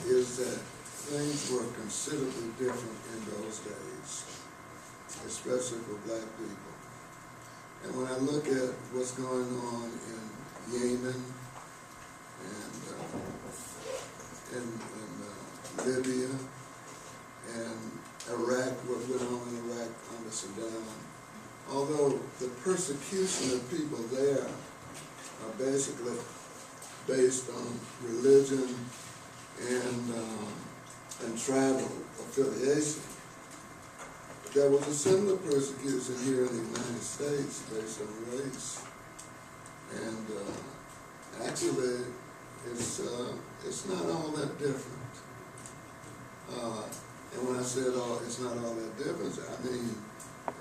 is that things were considerably different in those days, especially for black people. And when I look at what's going on in Yemen and in Libya and Iraq, what went on in Iraq under Saddam, although the persecution of people there are basically based on religion and tribal affiliation, there was a similar persecution here in the United States based on race. And actually, it's not all that different. And when I said it's not all that different, I mean,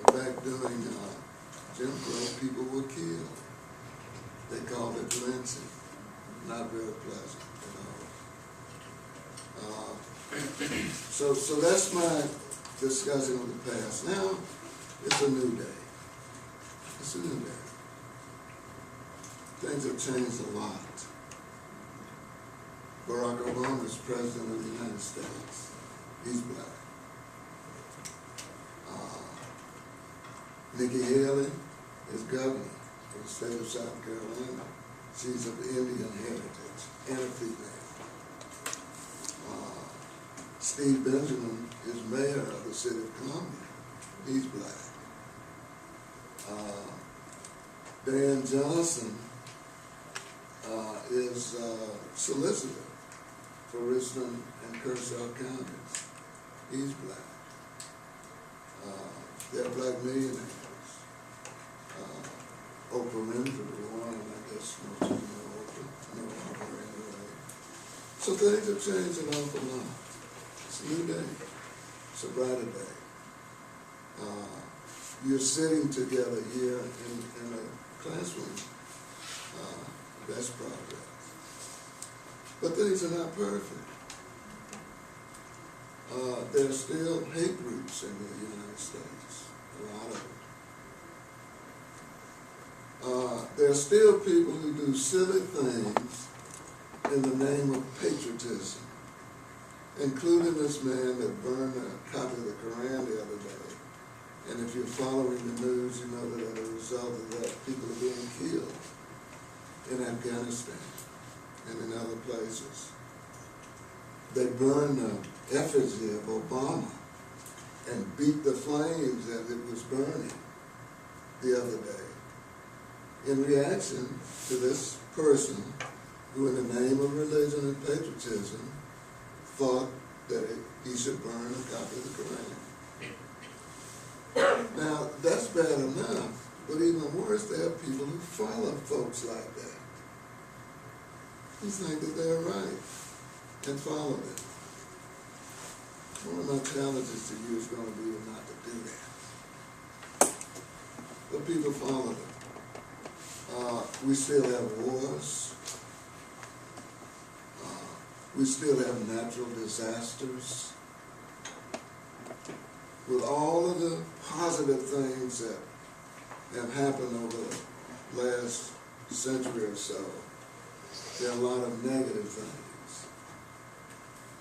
back during Jim Crow, people were killed. They called it lynching. Not very pleasant at all. So that's my discussion of the past. Now, it's a new day. It's a new day. Things have changed a lot. Barack Obama is president of the United States. He's black. Nikki Haley is governor of the state of South Carolina. She's of Indian heritage and a female. Steve Benjamin is mayor of the city of Columbia. He's black. Dan Johnson is solicitor for Richland and Kershaw counties. He's black. They're black millionaires. Oprah Winfrey, one, I guess most of you know Oprah. No Oprah anyway. So things have changed an awful lot. It's a new day. It's a brighter day. You're sitting together here in a classroom. That's progress. But things are not perfect. There are still hate groups in the United States, a lot of them. There are still people who do silly things in the name of patriotism, including this man that burned a copy of the Quran the other day. And if you're following the news, you know that as a result of that, people are being killed in Afghanistan and in other places. They burned the effigy of Obama and beat the flames as it was burning the other day in reaction to this person who, in the name of religion and patriotism, thought that he should burn a copy of the Quran. Now, that's bad enough, but even worse, there are people who follow folks like that, who think that they're right and follow them. One of my challenges to you is going to be not to do that. But people follow them. We still have wars. We still have natural disasters. With all of the positive things that have happened over the last century or so, there are a lot of negative things.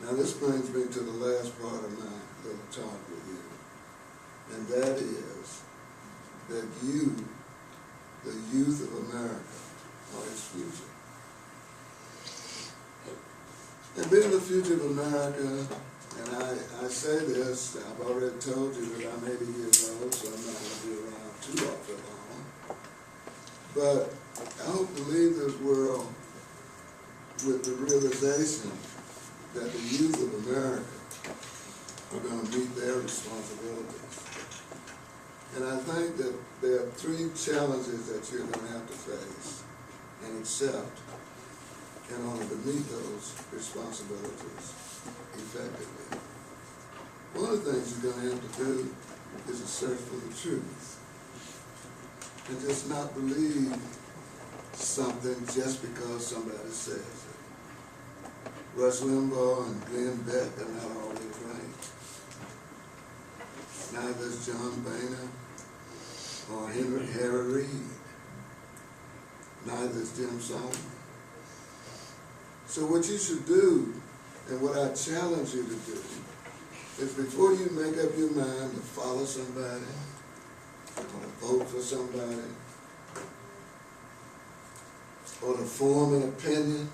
Now this brings me to the last part of my little talk with you, and that is that you, the youth of America, are its future. And being the future of America, and I say this, I've already told you that I'm 80 years old, so I'm not going to be around too awfully long. But I hope to leave this world with the realization that the youth of America are going to meet their responsibilities. And I think that there are three challenges that you're going to have to face and accept in order to meet those responsibilities effectively. One of the things you're going to have to do is to search for the truth and just not believe something just because somebody says it. Rush Limbaugh and Glenn Beck are not always right. Neither is John Boehner or Harry Reid. Neither is Jim Solomon. So what you should do And what I challenge you to do is before you make up your mind to follow somebody, or to vote for somebody, or to form an opinion,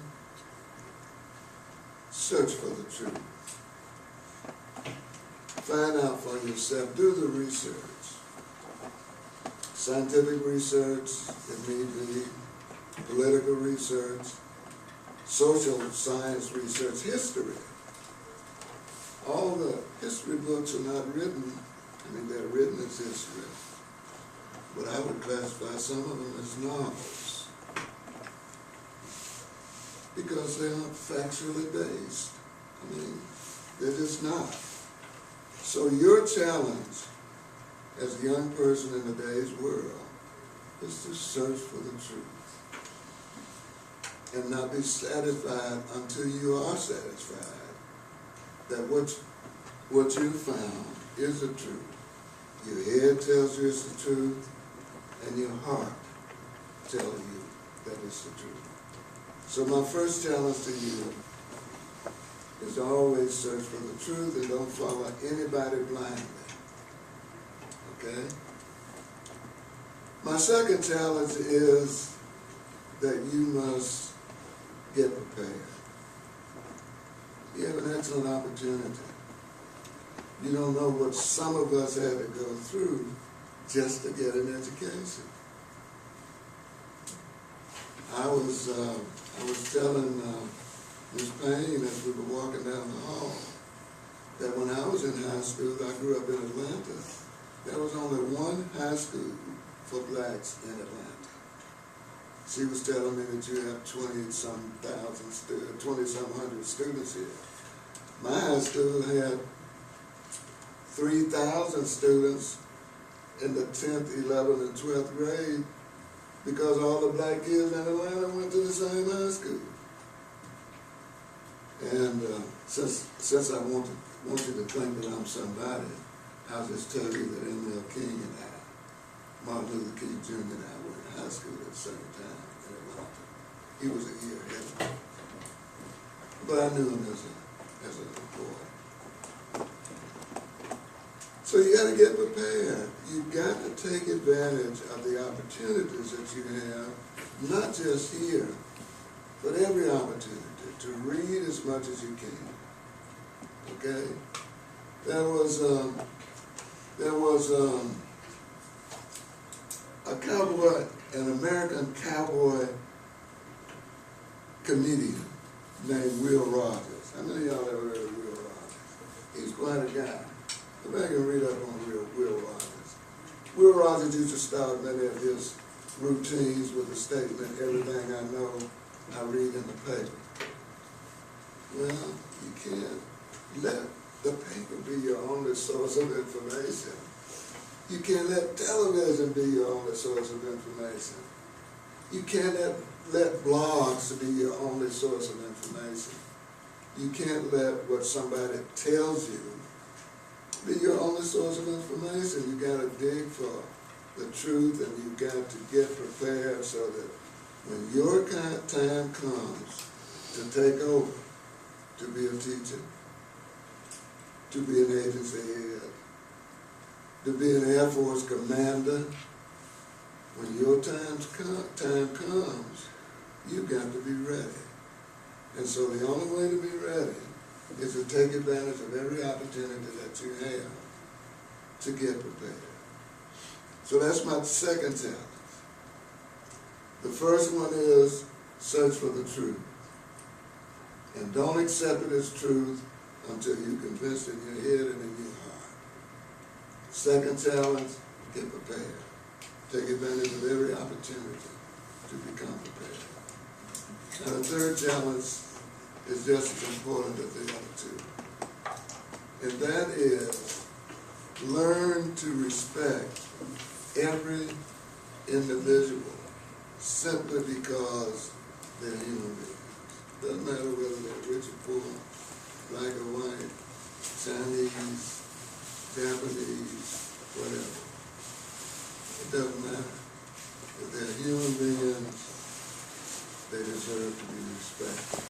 search for the truth. Find out for yourself. Do the research. Scientific research, it may be political research, social science research, history. All the history books are not written, they're written as history, but I would classify some of them as novels because they're not factually based. They're just not. So your challenge as a young person in today's world is to search for the truth and not be satisfied until you are satisfied that what you found is the truth. Your head tells you it's the truth, and your heart tells you that it's the truth. So my first challenge to you is to always search for the truth and don't follow anybody blindly. Okay? My second challenge is that you must get prepared. You have an excellent opportunity. You don't know what some of us had to go through just to get an education. I was telling Ms. Payne as we were walking down the hall that when I was in high school, I grew up in Atlanta, there was only one high school for blacks in Atlanta. She was telling me that you have 20-some hundred students here. My high school had 3,000 students in the 10th, 11th, and 12th grade because all the black kids in Atlanta went to the same high school. And since I want you to think that I'm somebody, I'll just tell you that M.L. King and I, Martin Luther King Jr. and I were in high school at the same time in Atlanta. He was a year ahead of me. But I knew him as a boy. So you got to get prepared. You've got to take advantage of the opportunities that you have, not just here, but every opportunity to read as much as you can. Okay? There was a cowboy, an American cowboy comedian named Will Rogers. How many of y'all ever heard of Will Rogers? He's quite a guy. Go back and read up on Will Rogers. Will Rogers used to start many of his routines with the statement, "Everything I know, I read in the paper." Well, you can't let the paper be your only source of information. You can't let television be your only source of information. You can't let blogs be your only source of information. You can't let what somebody tells you be your only source of information. You got to dig for the truth, and you got to get prepared so that when your time comes to take over, to be a teacher, to be an agency head, to be an Air Force commander, when your time comes, you've got to be ready. And so the only way to be ready is to take advantage of every opportunity that you have to get prepared. So that's my second challenge. The first one is search for the truth. And don't accept it as truth until you're convinced in your head and in your heart. Second challenge, get prepared. Take advantage of every opportunity to become prepared. And the third challenge is just as important as the other two. And that is learn to respect every individual simply because they're human beings. Doesn't matter whether they're rich or poor, black or white, Chinese, Japanese, whatever. It doesn't matter. If they're human beings, they deserve to be respected.